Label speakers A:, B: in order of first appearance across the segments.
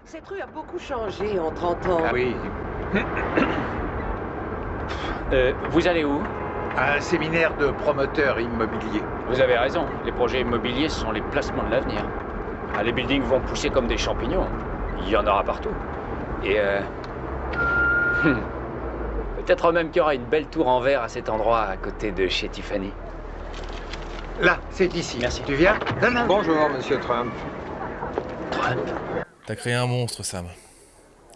A: Cette rue a beaucoup changé en 30 ans.
B: Ah oui,
C: Vous allez où?
B: un séminaire de promoteurs immobiliers.
C: Vous avez raison, les projets immobiliers sont les placements de l'avenir. Ah, les buildings vont pousser comme des champignons. Il y en aura partout. Et peut-être même qu'il y aura une belle tour en verre à cet endroit, à côté de chez Tiffany.
B: Là, c'est ici.
C: Merci.
B: Tu viens? Non.
D: Bonjour, monsieur Trump.
C: Trump.
E: T'as créé un monstre, Sam.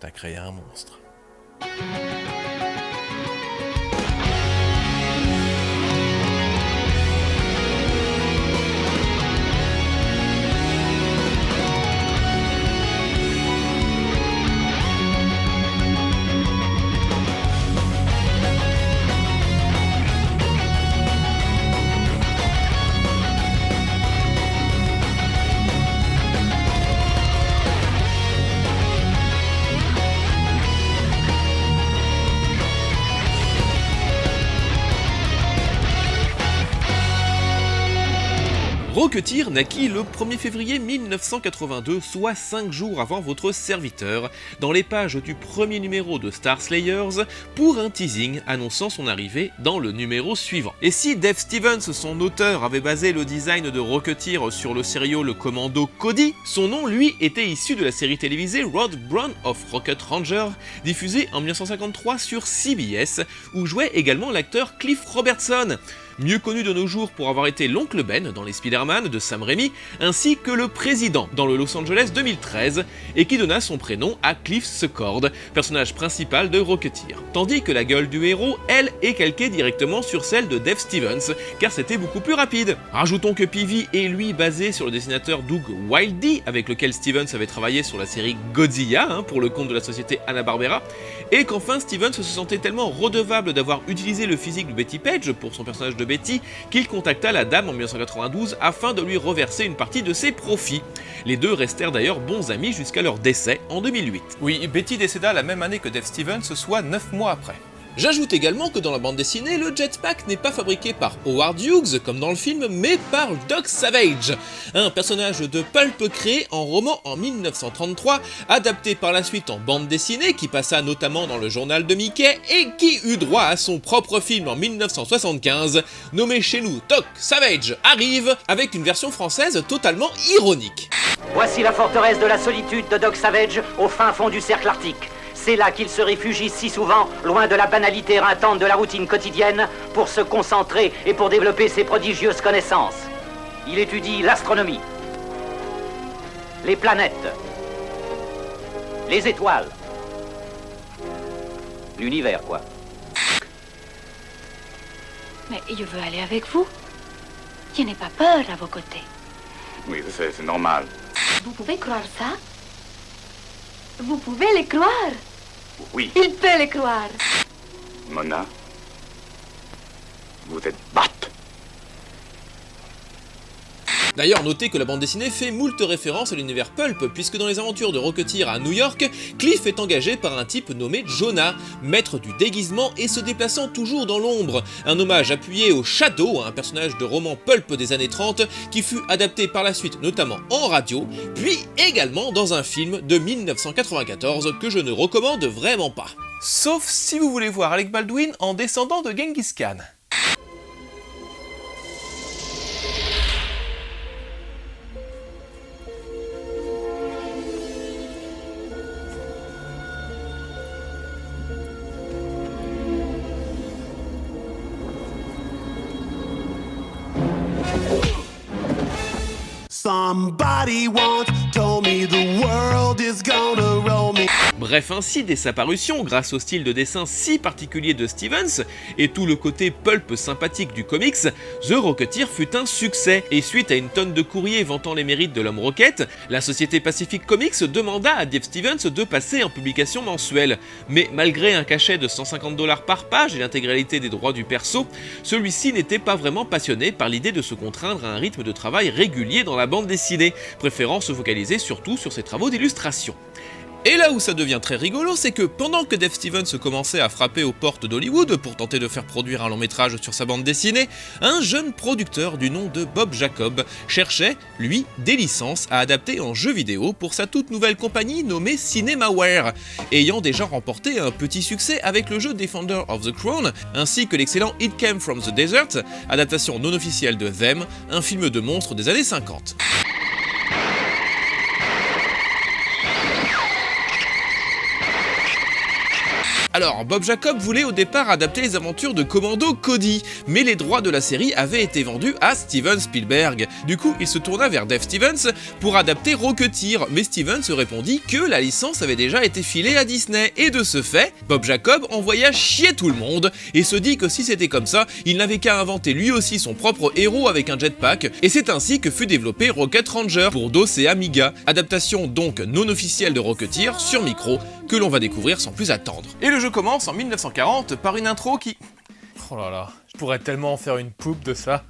E: T'as créé un monstre. Rocketeer naquit le 1er février 1982, soit 5 jours avant votre serviteur, dans les pages du premier numéro de Star Slayers, pour un teasing annonçant son arrivée dans le numéro suivant. Et si Dave Stevens, son auteur, avait basé le design de Rocketeer sur le serial commando Cody, son nom, lui, était issu de la série télévisée Rod Brown of Rocket Ranger, diffusée en 1953 sur CBS, où jouait également l'acteur Cliff Robertson, mieux connu de nos jours pour avoir été l'oncle Ben dans les Spider-Man de Sam Raimi, ainsi que le président dans le Los Angeles 2013, et qui donna son prénom à Cliff Secord, personnage principal de Rocketeer. Tandis que la gueule du héros, elle, est calquée directement sur celle de Dave Stevens, car c'était beaucoup plus rapide. Rajoutons que Peavy est lui basé sur le dessinateur Doug Wildey, avec lequel Stevens avait travaillé sur la série Godzilla, pour le compte de la société Hanna-Barbera, et qu'enfin Stevens se sentait tellement redevable d'avoir utilisé le physique de Betty Page pour son personnage de Betty qu'il contacta la dame en 1992 afin de lui reverser une partie de ses profits. Les deux restèrent d'ailleurs bons amis jusqu'à leur décès en 2008. Oui, Betty décéda la même année que Dave Stevens, soit 9 mois après. J'ajoute également que dans la bande dessinée, le jetpack n'est pas fabriqué par Howard Hughes comme dans le film, mais par Doc Savage, un personnage de pulp créé en roman en 1933, adapté par la suite en bande dessinée qui passa notamment dans le journal de Mickey et qui eut droit à son propre film en 1975, nommé chez nous Doc Savage arrive, avec une version française totalement ironique.
F: Voici la forteresse de la solitude de Doc Savage au fin fond du cercle arctique. C'est là qu'il se réfugie si souvent, loin de la banalité éreintante de la routine quotidienne, pour se concentrer et pour développer ses prodigieuses connaissances. Il étudie l'astronomie, les planètes, les étoiles, l'univers, quoi.
G: Mais je veux aller avec vous. Je n'ai pas peur à vos côtés.
H: Oui, c'est normal.
G: Vous pouvez croire ça? Vous pouvez le croire?
H: Oui,
G: Il peut le croire.
H: Mona, vous êtes batte.
E: D'ailleurs, notez que la bande dessinée fait moult références à l'univers pulp, puisque dans les aventures de Rocketeer à New York, Cliff est engagé par un type nommé Jonah, maître du déguisement et se déplaçant toujours dans l'ombre. Un hommage appuyé au Shadow, un personnage de roman pulp des années 30, qui fut adapté par la suite notamment en radio, puis également dans un film de 1994 que je ne recommande vraiment pas. Sauf si vous voulez voir Alec Baldwin en descendant de Genghis Khan.
I: Somebody once told me the world is gonna roll me.
E: Bref, ainsi, dès sa parution, grâce au style de dessin si particulier de Stevens et tout le côté pulp sympathique du comics, The Rocketeer fut un succès, et suite à une tonne de courriers vantant les mérites de l'homme roquette, la société Pacific Comics demanda à Dave Stevens de passer en publication mensuelle. Mais malgré un cachet de 150$ par page et l'intégralité des droits du perso, celui-ci n'était pas vraiment passionné par l'idée de se contraindre à un rythme de travail régulier dans la bande dessinée, préférant se focaliser surtout sur ses travaux d'illustration. Et là où ça devient très rigolo, c'est que pendant que Dave Stevens commençait à frapper aux portes d'Hollywood pour tenter de faire produire un long métrage sur sa bande dessinée, un jeune producteur du nom de Bob Jacob cherchait, lui, des licences à adapter en jeu vidéo pour sa toute nouvelle compagnie nommée Cinemaware, ayant déjà remporté un petit succès avec le jeu Defender of the Crown, ainsi que l'excellent It Came from the Desert, adaptation non officielle de Them, un film de monstres des années 50. Alors, Bob Jacob voulait au départ adapter les aventures de Commando Cody, mais les droits de la série avaient été vendus à Steven Spielberg. Du coup, il se tourna vers Dave Stevens pour adapter Rocketeer, mais Stevens répondit que la licence avait déjà été filée à Disney, et de ce fait, Bob Jacob envoya chier tout le monde, et se dit que si c'était comme ça, il n'avait qu'à inventer lui aussi son propre héros avec un jetpack, et c'est ainsi que fut développé Rocket Ranger pour DOS et Amiga, adaptation donc non officielle de Rocketeer sur micro, que l'on va découvrir sans plus attendre. Et le jeu commence en 1940 par une intro qui... Oh là là, je pourrais tellement en faire une poupe de ça.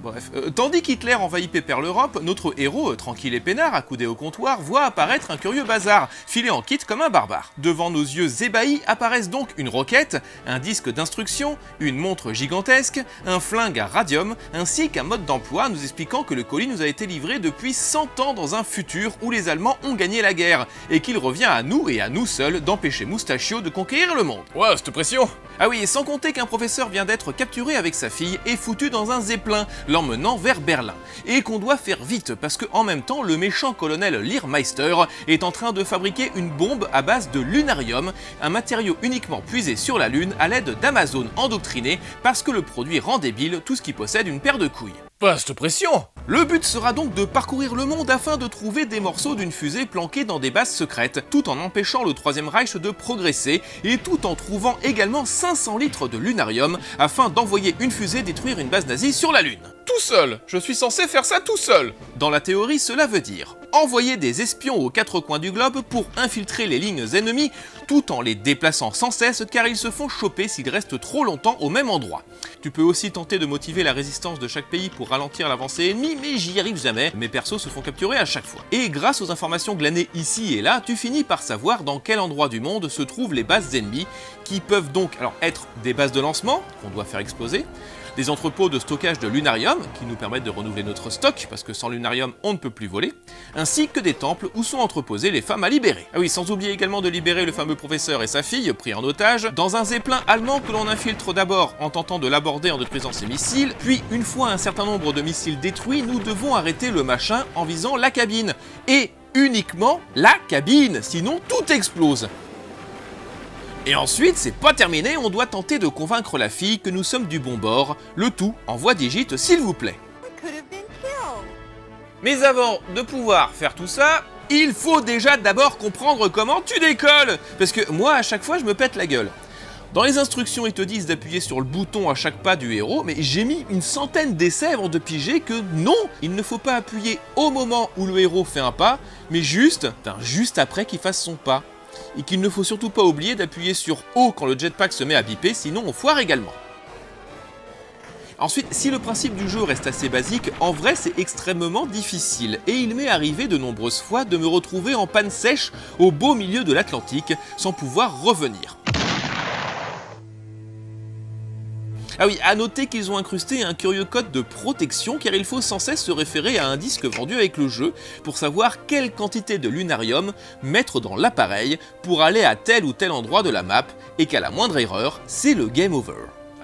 E: Bref, tandis qu'Hitler envahit pépère l'Europe, notre héros, tranquille et peinard, accoudé au comptoir, voit apparaître un curieux bazar, filé en kit comme un barbare. Devant nos yeux ébahis apparaissent donc une roquette, un disque d'instruction, une montre gigantesque, un flingue à radium, ainsi qu'un mode d'emploi nous expliquant que le colis nous a été livré depuis 100 ans dans un futur où les Allemands ont gagné la guerre, et qu'il revient à nous et à nous seuls d'empêcher Moustachio de conquérir le monde. Ouais, cette pression! Ah oui, et sans compter qu'un professeur vient d'être capturé avec sa fille et foutu dans un zeppelin, l'emmenant vers Berlin. Et qu'on doit faire vite parce que en même temps, le méchant colonel Lehrmeister est en train de fabriquer une bombe à base de lunarium, un matériau uniquement puisé sur la Lune à l'aide d'Amazon endoctriné parce que le produit rend débile tout ce qui possède une paire de couilles. Vaste pression! Le but sera donc de parcourir le monde afin de trouver des morceaux d'une fusée planquée dans des bases secrètes, tout en empêchant le Troisième Reich de progresser, et tout en trouvant également 500 litres de lunarium afin d'envoyer une fusée détruire une base nazie sur la Lune. Tout seul! Je suis censé faire ça tout seul! Dans la théorie, cela veut dire envoyer des espions aux quatre coins du globe pour infiltrer les lignes ennemies tout en les déplaçant sans cesse car ils se font choper s'ils restent trop longtemps au même endroit. Tu peux aussi tenter de motiver la résistance de chaque pays pour ralentir l'avancée ennemie, mais j'y arrive jamais, mes persos se font capturer à chaque fois. Et grâce aux informations glanées ici et là, tu finis par savoir dans quel endroit du monde se trouvent les bases ennemies, qui peuvent donc être des bases de lancement, qu'on doit faire exploser, des entrepôts de stockage de lunarium, qui nous permettent de renouveler notre stock, parce que sans lunarium, on ne peut plus voler, ainsi que des temples où sont entreposées les femmes à libérer. Ah oui, sans oublier également de libérer le fameux professeur et sa fille, pris en otage, dans un zeppelin allemand que l'on infiltre d'abord en tentant de l'aborder en détruisant ses missiles, puis une fois un certain nombre de missiles détruits, nous devons arrêter le machin en visant la cabine. Et uniquement la cabine, sinon tout explose. Et ensuite, c'est pas terminé, on doit tenter de convaincre la fille que nous sommes du bon bord, le tout en voix digite s'il vous plaît. Mais avant de pouvoir faire tout ça, il faut déjà d'abord comprendre comment tu décolles, parce que moi à chaque fois je me pète la gueule. Dans les instructions, ils te disent d'appuyer sur le bouton à chaque pas du héros, mais j'ai mis une centaine d'essais avant de piger que non, il ne faut pas appuyer au moment où le héros fait un pas, mais juste après qu'il fasse son pas. Et qu'il ne faut surtout pas oublier d'appuyer sur O quand le jetpack se met à biper, sinon on foire également. Ensuite, si le principe du jeu reste assez basique, en vrai c'est extrêmement difficile, et il m'est arrivé de nombreuses fois de me retrouver en panne sèche au beau milieu de l'Atlantique, sans pouvoir revenir. Ah oui, à noter qu'ils ont incrusté un curieux code de protection car il faut sans cesse se référer à un disque vendu avec le jeu pour savoir quelle quantité de lunarium mettre dans l'appareil pour aller à tel ou tel endroit de la map et qu'à la moindre erreur, c'est le game over.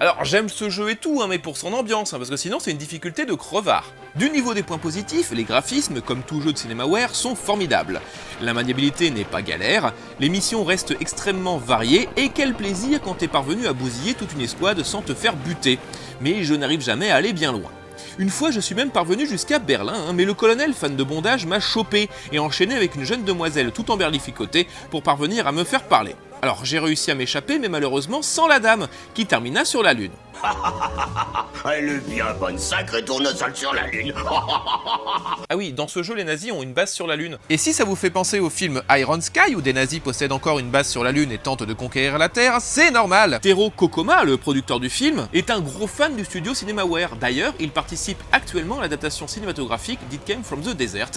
E: Alors j'aime ce jeu et tout, mais pour son ambiance, parce que sinon c'est une difficulté de crevard. Du niveau des points positifs, les graphismes, comme tout jeu de Cinemaware, sont formidables. La maniabilité n'est pas galère, les missions restent extrêmement variées, et quel plaisir quand t'es parvenu à bousiller toute une escouade sans te faire buter. Mais je n'arrive jamais à aller bien loin. Une fois, je suis même parvenu jusqu'à Berlin, mais le colonel fan de bondage m'a chopé et enchaîné avec une jeune demoiselle tout emberlificotée pour parvenir à me faire parler. Alors j'ai réussi à m'échapper, mais malheureusement sans la dame, qui termina sur la Lune.
I: Elle est bien bonne, sacrée tournesol sur la lune.
E: Ah oui, dans ce jeu, les nazis ont une base sur la Lune. Et si ça vous fait penser au film Iron Sky, où des nazis possèdent encore une base sur la Lune et tentent de conquérir la Terre, c'est normal. Tero Kokoma, le producteur du film, est un gros fan du studio Cinemaware. D'ailleurs, il participe actuellement à l'adaptation cinématographique d'It Came From The Desert,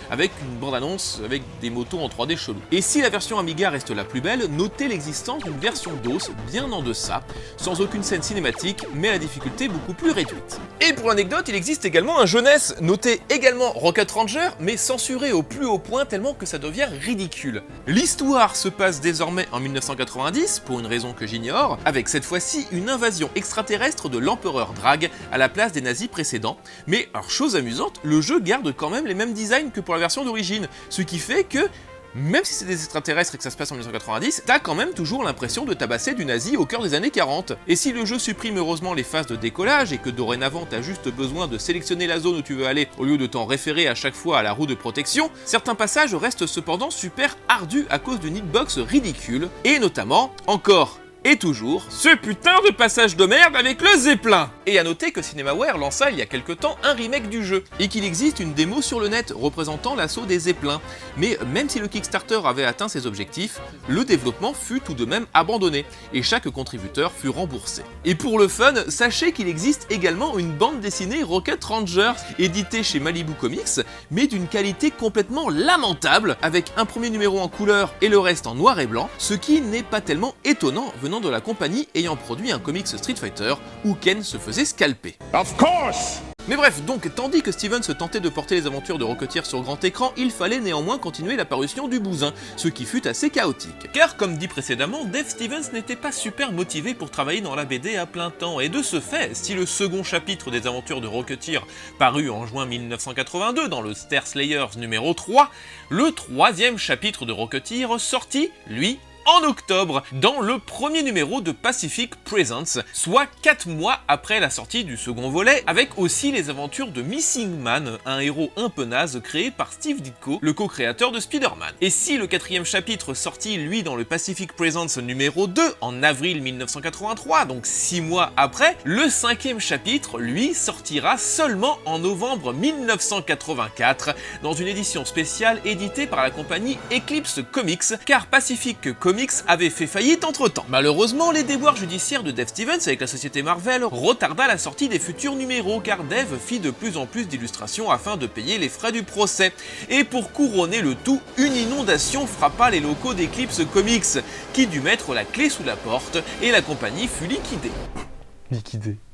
E: avec une bande-annonce avec des motos en 3D chelou. Et si la version Amiga reste la plus belle, notez l'existence d'une version DOS bien en deçà, sans aucune scène cinématique, mais à la difficulté beaucoup plus réduite. Et pour l'anecdote, il existe également un jeunesse, noté également Rocket Ranger, mais censuré au plus haut point tellement que ça devient ridicule. L'histoire se passe désormais en 1990, pour une raison que j'ignore, avec cette fois-ci une invasion extraterrestre de l'empereur Drag à la place des nazis précédents, mais alors chose amusante, le jeu garde quand même les mêmes designs que pour la version d'origine, ce qui fait que même si c'est des extraterrestres et que ça se passe en 1990, t'as quand même toujours l'impression de tabasser du nazi au cœur des années 40. Et si le jeu supprime heureusement les phases de décollage et que dorénavant t'as juste besoin de sélectionner la zone où tu veux aller au lieu de t'en référer à chaque fois à la roue de protection, certains passages restent cependant super ardus à cause d'une hitbox ridicule, et notamment, encore et toujours, ce putain de passage de merde avec le Zeppelin. Et à noter que Cinemaware lança il y a quelque temps un remake du jeu, et qu'il existe une démo sur le net représentant l'assaut des Zeppelins. Mais même si le Kickstarter avait atteint ses objectifs, le développement fut tout de même abandonné, et chaque contributeur fut remboursé. Et pour le fun, sachez qu'il existe également une bande dessinée Rocket Ranger, éditée chez Malibu Comics, mais d'une qualité complètement lamentable, avec un premier numéro en couleur et le reste en noir et blanc, ce qui n'est pas tellement étonnant venant de la compagnie ayant produit un comics Street Fighter où Ken se faisait scalper.
D: Of course!
E: Mais bref, donc tandis que Steven se tentait de porter les aventures de Rocketeer sur grand écran, il fallait néanmoins continuer la parution du bousin, ce qui fut assez chaotique. Car comme dit précédemment, Dave Stevens n'était pas super motivé pour travailler dans la BD à plein temps, et de ce fait, si le second chapitre des aventures de Rocketeer parut en juin 1982 dans le Star Slayers numéro 3, le troisième chapitre de Rocketeer sortit, lui, en octobre, dans le premier numéro de Pacific Presence, soit 4 mois après la sortie du second volet, avec aussi les aventures de Missing Man, un héros un peu naze créé par Steve Ditko, le co-créateur de Spider-Man. Et si le quatrième chapitre sortit, lui, dans le Pacific Presence numéro 2, en avril 1983, donc 6 mois après, le cinquième chapitre, lui, sortira seulement en novembre 1984, dans une édition spéciale éditée par la compagnie Eclipse Comics, car Pacific Comics avait fait faillite entre-temps. Malheureusement, les déboires judiciaires de Dave Stevens avec la société Marvel retarda la sortie des futurs numéros, car Dave fit de plus en plus d'illustrations afin de payer les frais du procès. Et pour couronner le tout, une inondation frappa les locaux d'Eclipse Comics, qui dut mettre la clé sous la porte, et la compagnie fut liquidée.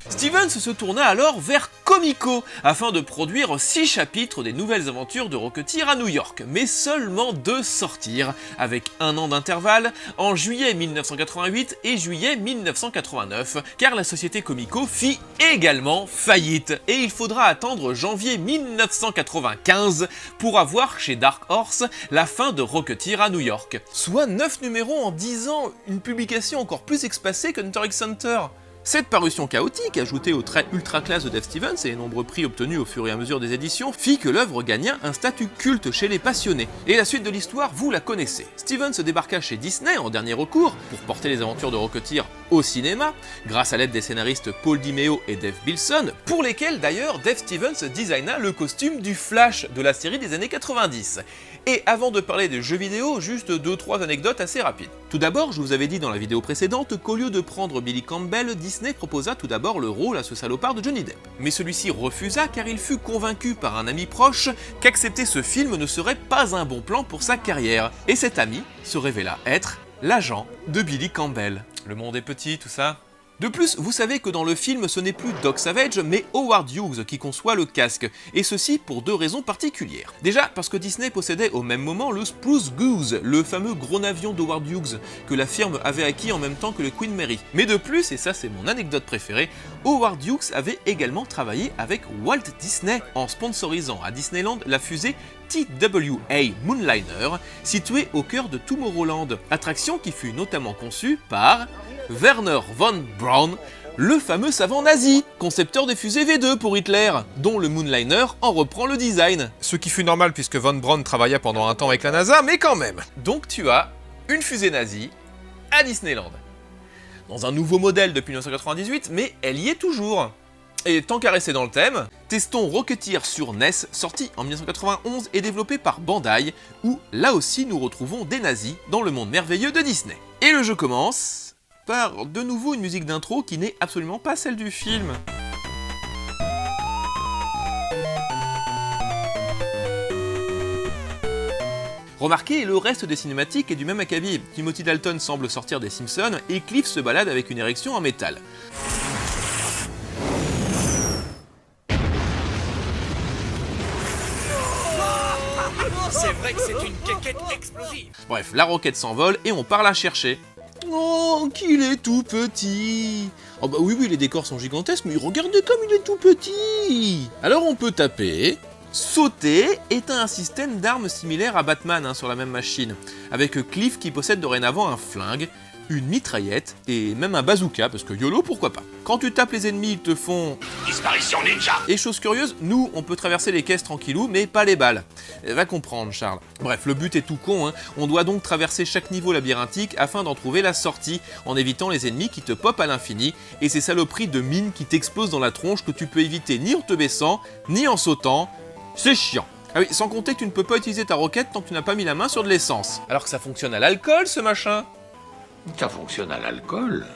E: Stevens se tourna alors vers Comico afin de produire 6 chapitres des nouvelles aventures de Rocketeer à New York, mais seulement 2 sortirent, avec un an d'intervalle, en juillet 1988 et juillet 1989, car la société Comico fit également faillite, et il faudra attendre janvier 1995 pour avoir chez Dark Horse la fin de Rocketeer à New York. Soit 9 numéros en 10 ans, une publication encore plus espacée que Hunter x Hunter. Cette parution chaotique, ajoutée aux traits ultra classe de Dave Stevens et les nombreux prix obtenus au fur et à mesure des éditions, fit que l'œuvre gagna un statut culte chez les passionnés. Et la suite de l'histoire, vous la connaissez. Stevens se débarqua chez Disney en dernier recours pour porter les aventures de Rocketeer au cinéma, grâce à l'aide des scénaristes Paul DiMeo et Dave Bilson, pour lesquels d'ailleurs Dave Stevens designa le costume du Flash de la série des années 90. Et avant de parler des jeux vidéo, juste 2-3 anecdotes assez rapides. Tout d'abord, je vous avais dit dans la vidéo précédente qu'au lieu de prendre Billy Campbell, Disney proposa tout d'abord le rôle à ce salopard de Johnny Depp. Mais celui-ci refusa car il fut convaincu par un ami proche qu'accepter ce film ne serait pas un bon plan pour sa carrière. Et cet ami se révéla être l'agent de Billy Campbell. Le monde est petit, tout ça. De plus, vous savez que dans le film, ce n'est plus Doc Savage, mais Howard Hughes qui conçoit le casque, et ceci pour 2 raisons particulières. Déjà, parce que Disney possédait au même moment le Spruce Goose, le fameux gros avion d'Howard Hughes, que la firme avait acquis en même temps que le Queen Mary. Mais de plus, et ça c'est mon anecdote préférée, Howard Hughes avait également travaillé avec Walt Disney, en sponsorisant à Disneyland la fusée TWA Moonliner, située au cœur de Tomorrowland, attraction qui fut notamment conçue par Werner von Braun, le fameux savant nazi, concepteur des fusées V2 pour Hitler, dont le Moonliner en reprend le design. Ce qui fut normal puisque von Braun travailla pendant un temps avec la NASA, mais quand même. Donc tu as une fusée nazie à Disneyland. dans un nouveau modèle depuis 1998, mais elle y est toujours. Et tant qu'à rester dans le thème, testons Rocketeer sur NES, sorti en 1991 et développé par Bandai, où là aussi nous retrouvons des nazis dans le monde merveilleux de Disney. Et le jeu commence par de nouveau une musique d'intro qui n'est absolument pas celle du film. Remarquez, le reste des cinématiques est du même acabit. Timothy Dalton semble sortir des Simpsons et Cliff se balade avec une érection en métal.
D: C'est vrai que c'est une quéquette explosive.
E: Bref, la roquette s'envole et on part la chercher. Oh, qu'il est tout petit. Oh bah oui, les décors sont gigantesques, mais regardez comme il est tout petit. Alors on peut taper, sauter, et t'as un système d'armes similaire à Batman sur la même machine, avec Cliff qui possède dorénavant un flingue, une mitraillette et même un bazooka, parce que YOLO, pourquoi pas. Quand tu tapes les ennemis, ils te font...
D: Disparition ninja.
E: Et chose curieuse, nous, on peut traverser les caisses tranquillou, mais pas les balles. Va comprendre, Charles. Bref, le but est tout con, on doit donc traverser chaque niveau labyrinthique afin d'en trouver la sortie, en évitant les ennemis qui te popent à l'infini, et ces saloperies de mines qui t'explosent dans la tronche que tu peux éviter ni en te baissant, ni en sautant. C'est chiant. Ah oui, sans compter que tu ne peux pas utiliser ta roquette tant que tu n'as pas mis la main sur de l'essence. Alors que ça fonctionne à l'alcool, ce machin.
B: Ça fonctionne à l'alcool.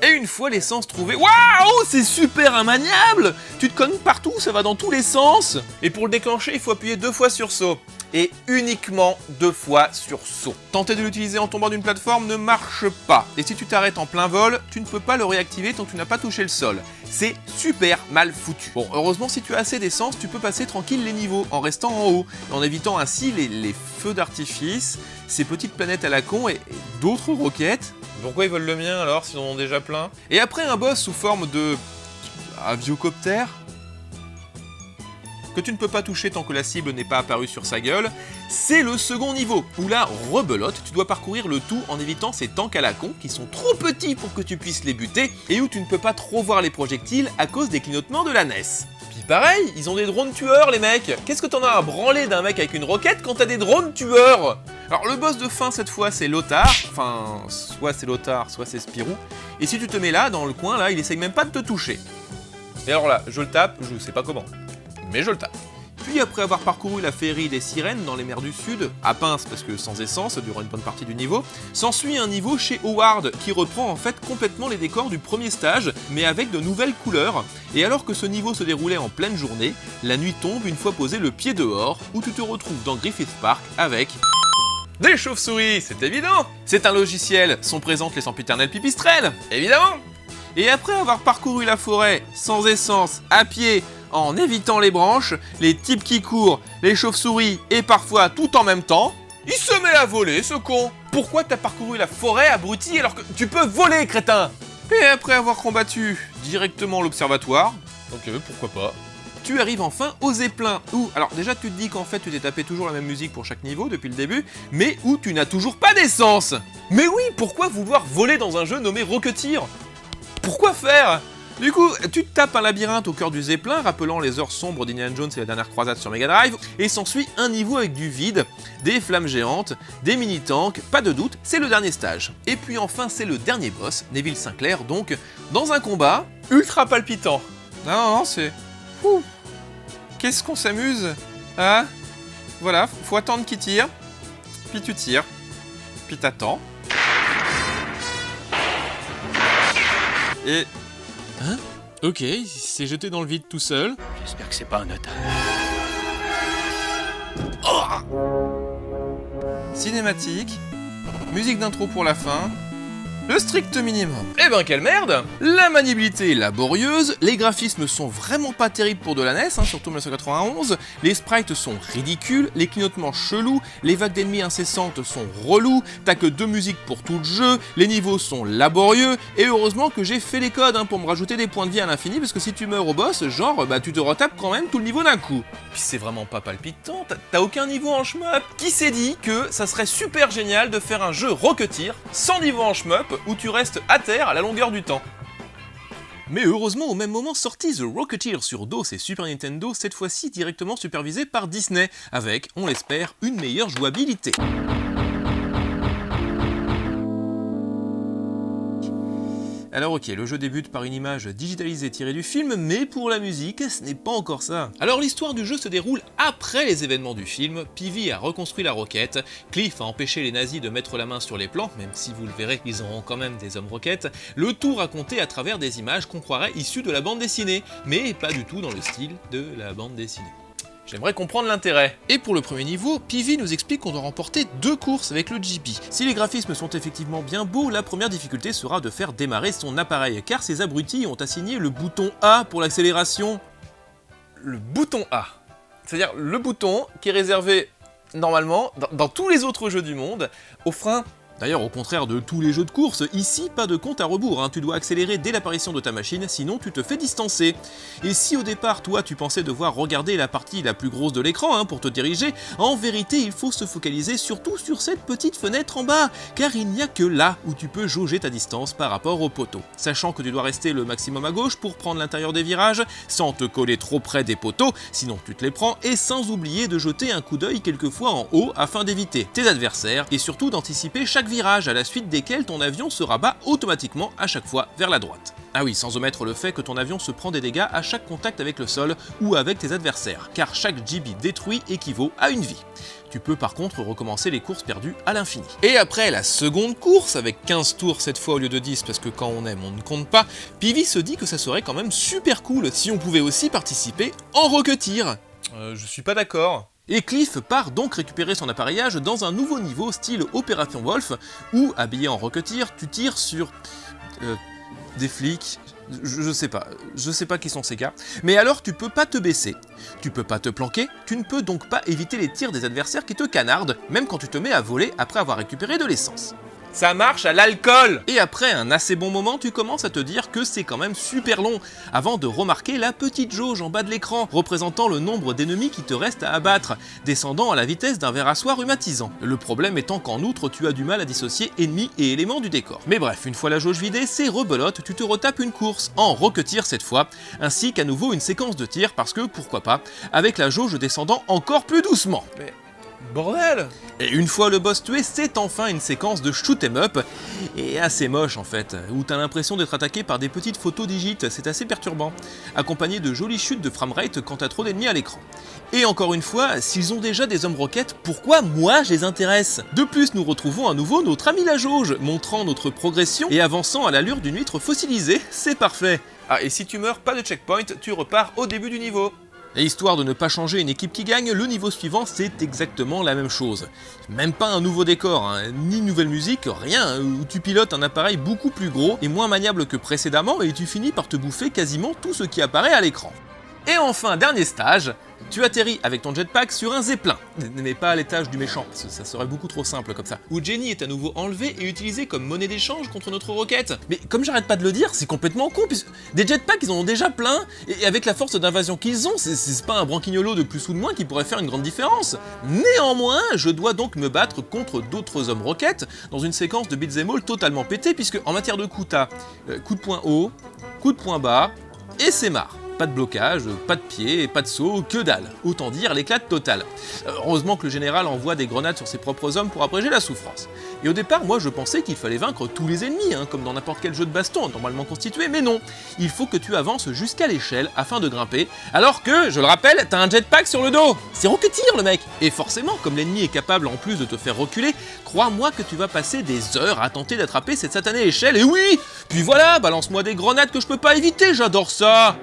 E: Et une fois l'essence trouvée, waouh, c'est super immaniable. Tu te cognes partout, ça va dans tous les sens. Et pour le déclencher, il faut appuyer 2 fois sur saut. Et uniquement 2 fois sur saut. Tenter de l'utiliser en tombant d'une plateforme ne marche pas. Et si tu t'arrêtes en plein vol, tu ne peux pas le réactiver tant que tu n'as pas touché le sol. C'est super mal foutu. Bon, heureusement, si tu as assez d'essence, tu peux passer tranquille les niveaux, en restant en haut, en évitant ainsi les feux d'artifice, ces petites planètes à la con et d'autres roquettes. Pourquoi ils veulent le mien alors, s'ils en ont déjà plein? Et après un boss sous forme de... aviocoptère que tu ne peux pas toucher tant que la cible n'est pas apparue sur sa gueule, c'est le second niveau, où là, rebelote, tu dois parcourir le tout en évitant ces tanks à la con qui sont trop petits pour que tu puisses les buter, et où tu ne peux pas trop voir les projectiles à cause des clignotements de la NES. Puis pareil, ils ont des drones tueurs les mecs. Qu'est-ce que t'en as à branler d'un mec avec une roquette quand t'as des drones tueurs? Alors le boss de fin cette fois c'est Lothar, enfin soit c'est Lothar, soit c'est Spirou, et si tu te mets là, dans le coin là, il essaye même pas de te toucher. Et alors là, je le tape, je sais pas comment. Mais je le tape. Puis après avoir parcouru la féerie des sirènes dans les mers du sud, à pince parce que sans essence durant une bonne partie du niveau, s'ensuit un niveau chez Howard qui reprend en fait complètement les décors du premier stage, mais avec de nouvelles couleurs. Et alors que ce niveau se déroulait en pleine journée, la nuit tombe une fois posé le pied dehors, où tu te retrouves dans Griffith Park avec... des chauves-souris, c'est évident. C'est un logiciel, sont présentes les sempiternelles pipistrelles, évidemment. Et après avoir parcouru la forêt sans essence, à pied, en évitant les branches, les types qui courent, les chauves-souris et parfois tout en même temps, il se met à voler ce con. Pourquoi t'as parcouru la forêt, abruti, alors que tu peux voler, crétin? Et après avoir combattu directement l'observatoire, donc pourquoi pas, tu arrives enfin au Zeppelin, où, alors déjà tu te dis qu'en fait tu t'es tapé toujours la même musique pour chaque niveau depuis le début, mais où tu n'as toujours pas d'essence. Mais oui, pourquoi vouloir voler dans un jeu nommé Rocketeer? Pourquoi faire? Du coup, tu te tapes un labyrinthe au cœur du Zeppelin, rappelant les heures sombres d'Indiana Jones et la dernière croisade sur Mega Drive, et s'ensuit un niveau avec du vide, des flammes géantes, des mini-tanks, pas de doute, c'est le dernier stage. Et puis enfin, c'est le dernier boss, Neville Sinclair, donc, dans un combat ultra palpitant. Non, c'est... Ouh. Qu'est-ce qu'on s'amuse? Hein? Voilà, faut attendre qu'il tire, puis tu tires, puis t'attends. Et... Hein? Ok, il s'est jeté dans le vide tout seul.
D: J'espère que c'est pas un otage.
E: Cinématique, musique d'intro pour la fin, le strict minimum. Eh ben quelle merde! La maniabilité est laborieuse, les graphismes sont vraiment pas terribles pour de la NES, surtout 1991, les sprites sont ridicules, les clignotements chelous, les vagues d'ennemis incessantes sont relous, t'as que 2 musiques pour tout le jeu, les niveaux sont laborieux, et heureusement que j'ai fait les codes pour me rajouter des points de vie à l'infini, parce que si tu meurs au boss, genre, tu te retapes quand même tout le niveau d'un coup. Puis c'est vraiment pas palpitant, t'as aucun niveau en shmup. Qui s'est dit que ça serait super génial de faire un jeu Rocketeer sans niveau en shmup, où tu restes à terre à la longueur du temps? Mais heureusement, au même moment sortit The Rocketeer sur DOS et Super Nintendo, cette fois-ci directement supervisé par Disney, avec, on l'espère, une meilleure jouabilité. Alors ok, le jeu débute par une image digitalisée tirée du film, mais pour la musique, ce n'est pas encore ça. Alors l'histoire du jeu se déroule après les événements du film, Peavy a reconstruit la roquette, Cliff a empêché les nazis de mettre la main sur les plans, même si vous le verrez, ils auront quand même des hommes roquettes, le tout raconté à travers des images qu'on croirait issues de la bande dessinée, mais pas du tout dans le style de la bande dessinée. J'aimerais comprendre l'intérêt. Et pour le premier niveau, Peavy nous explique qu'on doit remporter 2 courses avec le GB. Si les graphismes sont effectivement bien beaux, la première difficulté sera de faire démarrer son appareil, car ces abrutis ont assigné le bouton A pour l'accélération. Le bouton A. C'est-à-dire le bouton qui est réservé, normalement, dans tous les autres jeux du monde, au frein. D'ailleurs, au contraire de tous les jeux de course, ici, pas de compte à rebours, hein. Tu dois accélérer dès l'apparition de ta machine, sinon tu te fais distancer. Et si au départ, toi, tu pensais devoir regarder la partie la plus grosse de l'écran pour te diriger, en vérité, il faut se focaliser surtout sur cette petite fenêtre en bas, car il n'y a que là où tu peux jauger ta distance par rapport au poteau. Sachant que tu dois rester le maximum à gauche pour prendre l'intérieur des virages, sans te coller trop près des poteaux, sinon tu te les prends, et sans oublier de jeter un coup d'œil quelquefois en haut afin d'éviter tes adversaires, et surtout d'anticiper chaque virage à la suite desquels ton avion se rabat automatiquement à chaque fois vers la droite. Ah oui, sans omettre le fait que ton avion se prend des dégâts à chaque contact avec le sol ou avec tes adversaires, car chaque GB détruit équivaut à une vie. Tu peux par contre recommencer les courses perdues à l'infini. Et après la seconde course, avec 15 tours cette fois au lieu de 10, parce que quand on aime on ne compte pas, Peavy se dit que ça serait quand même super cool si on pouvait aussi participer en rocketeer. Je suis pas d'accord. Et Cliff part donc récupérer son appareillage dans un nouveau niveau style Opération Wolf, où, habillé en rocketeer, tu tires sur... des flics... Je sais pas qui sont ces gars, mais alors tu peux pas te baisser, tu peux pas te planquer, tu ne peux donc pas éviter les tirs des adversaires qui te canardent, même quand tu te mets à voler après avoir récupéré de l'essence. Ça marche à l'alcool! Et après un assez bon moment, tu commences à te dire que c'est quand même super long, avant de remarquer la petite jauge en bas de l'écran, représentant le nombre d'ennemis qui te restent à abattre, descendant à la vitesse d'un ver à soie rhumatisant. Le problème étant qu'en outre, tu as du mal à dissocier ennemis et éléments du décor. Mais bref, une fois la jauge vidée, c'est rebelote, tu te retapes une course, en rocketeer cette fois, ainsi qu'à nouveau une séquence de tir, parce que, pourquoi pas, avec la jauge descendant encore plus doucement. Mais... bordel! Et une fois le boss tué, c'est enfin une séquence de shoot 'em up, et assez moche en fait, où t'as l'impression d'être attaqué par des petites photos digites, c'est assez perturbant, accompagné de jolies chutes de framerate quand t'as trop d'ennemis à l'écran. Et encore une fois, s'ils ont déjà des hommes roquettes, pourquoi moi je les intéresse? De plus, nous retrouvons à nouveau notre ami la jauge, montrant notre progression et avançant à l'allure d'une huître fossilisée, c'est parfait. Ah, et si tu meurs, pas de checkpoint, tu repars au début du niveau. Et histoire de ne pas changer une équipe qui gagne, le niveau suivant c'est exactement la même chose. Même pas un nouveau décor, ni une nouvelle musique, rien, où tu pilotes un appareil beaucoup plus gros et moins maniable que précédemment et tu finis par te bouffer quasiment tout ce qui apparaît à l'écran. Et enfin, dernier stage, tu atterris avec ton jetpack sur un zeppelin, mais pas à l'étage du méchant, parce que ça serait beaucoup trop simple comme ça, où Jenny est à nouveau enlevée et utilisée comme monnaie d'échange contre notre roquette. Mais comme j'arrête pas de le dire, c'est complètement con, puisque des jetpacks ils en ont déjà plein, et avec la force d'invasion qu'ils ont, c'est pas un branquignolo de plus ou de moins qui pourrait faire une grande différence. Néanmoins, je dois donc me battre contre d'autres hommes roquettes, dans une séquence de beat'em all totalement pétée, puisque en matière de coups t'as coup de poing haut, coup de poing bas, et c'est marre. Pas de blocage, pas de pied, pas de saut, que dalle. Autant dire l'éclate totale. Heureusement que le général envoie des grenades sur ses propres hommes pour abréger la souffrance. Et au départ, moi je pensais qu'il fallait vaincre tous les ennemis, comme dans n'importe quel jeu de baston normalement constitué, mais non. Il faut que tu avances jusqu'à l'échelle afin de grimper, alors que, je le rappelle, t'as un jetpack sur le dos. C'est rocketeer le mec. Et forcément, comme l'ennemi est capable en plus de te faire reculer, crois-moi que tu vas passer des heures à tenter d'attraper cette satanée échelle, et oui! Puis voilà, balance-moi des grenades que je peux pas éviter, j'adore ça!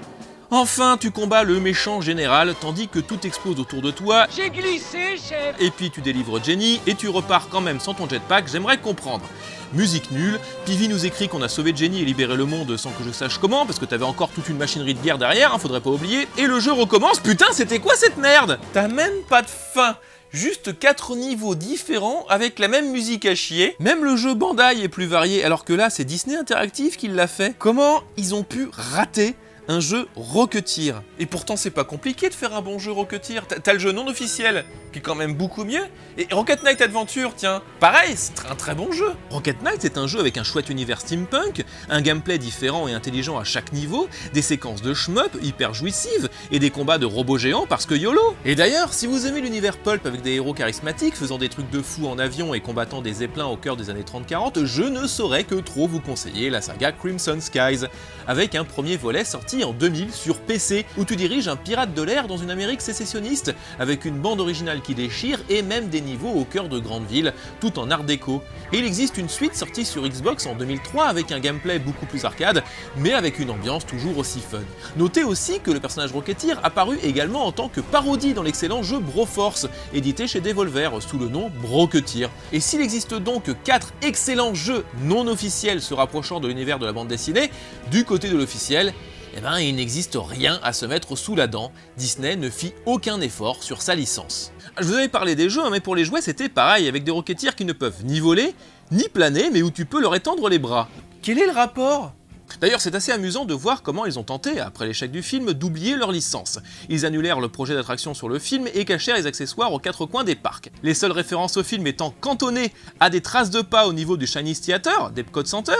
E: Enfin, tu combats le méchant général, tandis que tout explose autour de toi.
A: J'ai glissé, chef!
E: Et puis tu délivres Jenny, et tu repars quand même sans ton jetpack, j'aimerais comprendre. Musique nulle, Peavy nous écrit qu'on a sauvé Jenny et libéré le monde sans que je sache comment, parce que t'avais encore toute une machinerie de guerre derrière, faudrait pas oublier, et le jeu recommence, putain c'était quoi cette merde? T'as même pas de fin! Juste 4 niveaux différents avec la même musique à chier. Même le jeu Bandai est plus varié, alors que là c'est Disney Interactive qui l'a fait. Comment ils ont pu rater un jeu rocketeer? Et pourtant c'est pas compliqué de faire un bon jeu rocketeer, t'as le jeu non officiel. qui est quand même beaucoup mieux. Et Rocket Knight Adventure, tiens, pareil, c'est un très bon jeu. Rocket Knight, c'est un jeu avec un chouette univers steampunk, un gameplay différent et intelligent à chaque niveau, des séquences de shmup hyper jouissives, et des combats de robots géants parce que YOLO. Et d'ailleurs, si vous aimez l'univers pulp avec des héros charismatiques, faisant des trucs de fou en avion et combattant des zeppelins au cœur des années 30-40, je ne saurais que trop vous conseiller la saga Crimson Skies, avec un premier volet sorti en 2000 sur PC, où tu diriges un pirate de l'air dans une Amérique sécessionniste, avec une bande originale qui déchire et même des niveaux au cœur de grandes villes, tout en art déco. Et il existe une suite sortie sur Xbox en 2003 avec un gameplay beaucoup plus arcade, mais avec une ambiance toujours aussi fun. Notez aussi que le personnage Rocketeer apparut également en tant que parodie dans l'excellent jeu Broforce, édité chez Devolver sous le nom Broketeer. Et s'il existe donc 4 excellents jeux non officiels se rapprochant de l'univers de la bande dessinée, du côté de l'officiel, eh ben, il n'existe rien à se mettre sous la dent. Disney ne fit aucun effort sur sa licence. Je vous avais parlé des jeux, mais pour les jouets c'était pareil, avec des Rocketeers qui ne peuvent ni voler, ni planer, mais où tu peux leur étendre les bras. Quel est le rapport ? D'ailleurs, c'est assez amusant de voir comment ils ont tenté, après l'échec du film, d'oublier leur licence. Ils annulèrent le projet d'attraction sur le film et cachèrent les accessoires aux 4 coins des parcs. Les seules références au film étant cantonnées à des traces de pas au niveau du Chinese Theater, d'Epcot Center.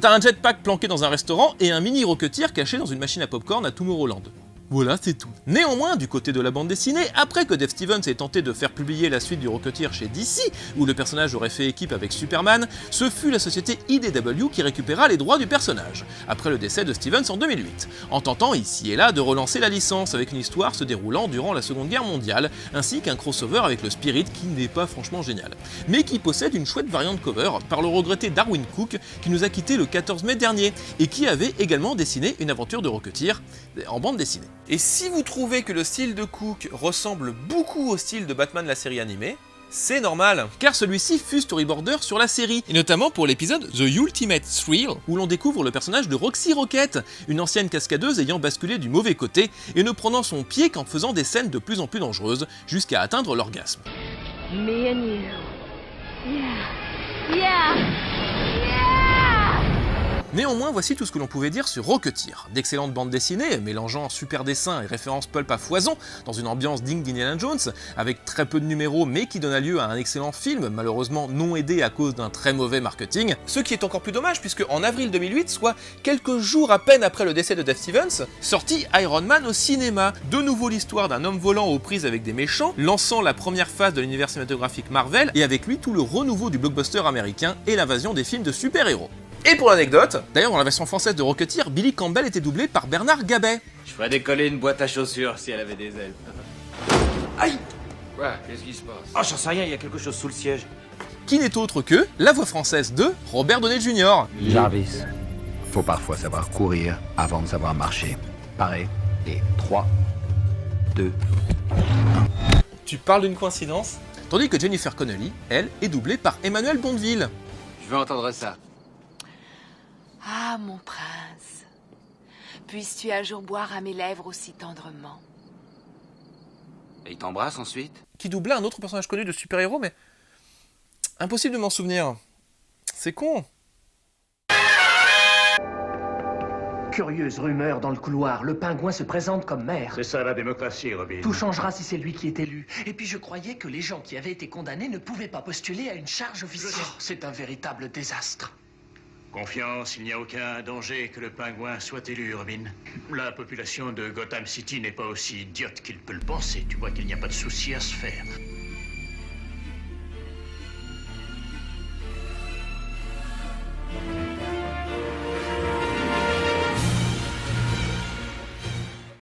E: T'as un jetpack planqué dans un restaurant et un mini Rocketeer caché dans une machine à popcorn à Tomorrowland. Voilà, c'est tout. Néanmoins, du côté de la bande dessinée, après que Dave Stevens ait tenté de faire publier la suite du Rocketeer chez DC, où le personnage aurait fait équipe avec Superman, ce fut la société IDW qui récupéra les droits du personnage, après le décès de Stevens en 2008, en tentant ici et là de relancer la licence avec une histoire se déroulant durant la Seconde Guerre mondiale, ainsi qu'un crossover avec le Spirit qui n'est pas franchement génial, mais qui possède une chouette variante cover par le regretté Darwin Cook qui nous a quitté le 14 mai dernier, et qui avait également dessiné une aventure de Rocketeer en bande dessinée. Et si vous trouvez que le style de Cook ressemble beaucoup au style de Batman la série animée, c'est normal, car celui-ci fut storyboarder sur la série, et notamment pour l'épisode The Ultimate Thrill, où l'on découvre le personnage de Roxy Rocket, une ancienne cascadeuse ayant basculé du mauvais côté, et ne prenant son pied qu'en faisant des scènes de plus en plus dangereuses, jusqu'à atteindre l'orgasme.
J: Me and you. Yeah. Yeah.
E: Néanmoins, voici tout ce que l'on pouvait dire sur Rocketeer. D'excellentes bandes dessinées, mélangeant super dessins et références pulp à foison, dans une ambiance digne d'Indiana Jones, avec très peu de numéros mais qui donna lieu à un excellent film, malheureusement non aidé à cause d'un très mauvais marketing. Ce qui est encore plus dommage puisque en avril 2008, soit quelques jours à peine après le décès de Dave Stevens, sortit Iron Man au cinéma. De nouveau l'histoire d'un homme volant aux prises avec des méchants, lançant la première phase de l'univers cinématographique Marvel, et avec lui tout le renouveau du blockbuster américain et l'invasion des films de super-héros. Et pour l'anecdote, d'ailleurs dans la version française de Rocketeer, Billy Campbell était doublé par Bernard Gabet.
K: Je ferais décoller une boîte à chaussures si elle avait des ailes. Aïe!
B: Quoi? Qu'est-ce qui se passe?
K: Oh, j'en sais rien, il y a quelque chose sous le siège.
E: Qui n'est autre que la voix française de Robert Downey Jr.
L: Jarvis, faut parfois savoir courir avant de savoir marcher. Pareil, et 3, 2, 1.
E: Tu parles d'une coïncidence? Tandis que Jennifer Connelly, elle, est doublée par Emmanuel Bondeville.
B: Je veux entendre ça.
M: Ah, mon prince, puisses-tu un jour boire à mes lèvres aussi tendrement?
B: Et il t'embrasse ensuite?
E: Qui doublait un autre personnage connu de super-héros, mais impossible de m'en souvenir. C'est con.
N: Curieuse rumeur dans le couloir, le pingouin se présente comme maire.
O: C'est ça la démocratie, Robin.
N: Tout changera si c'est lui qui est élu. Et puis je croyais que les gens qui avaient été condamnés ne pouvaient pas postuler à une charge officielle. C'est un véritable désastre.
O: Confiance, il n'y a aucun danger que le pingouin soit élu, Robin. La population de Gotham City n'est pas aussi idiote qu'il peut le penser. Tu vois qu'il n'y a pas de souci à se faire.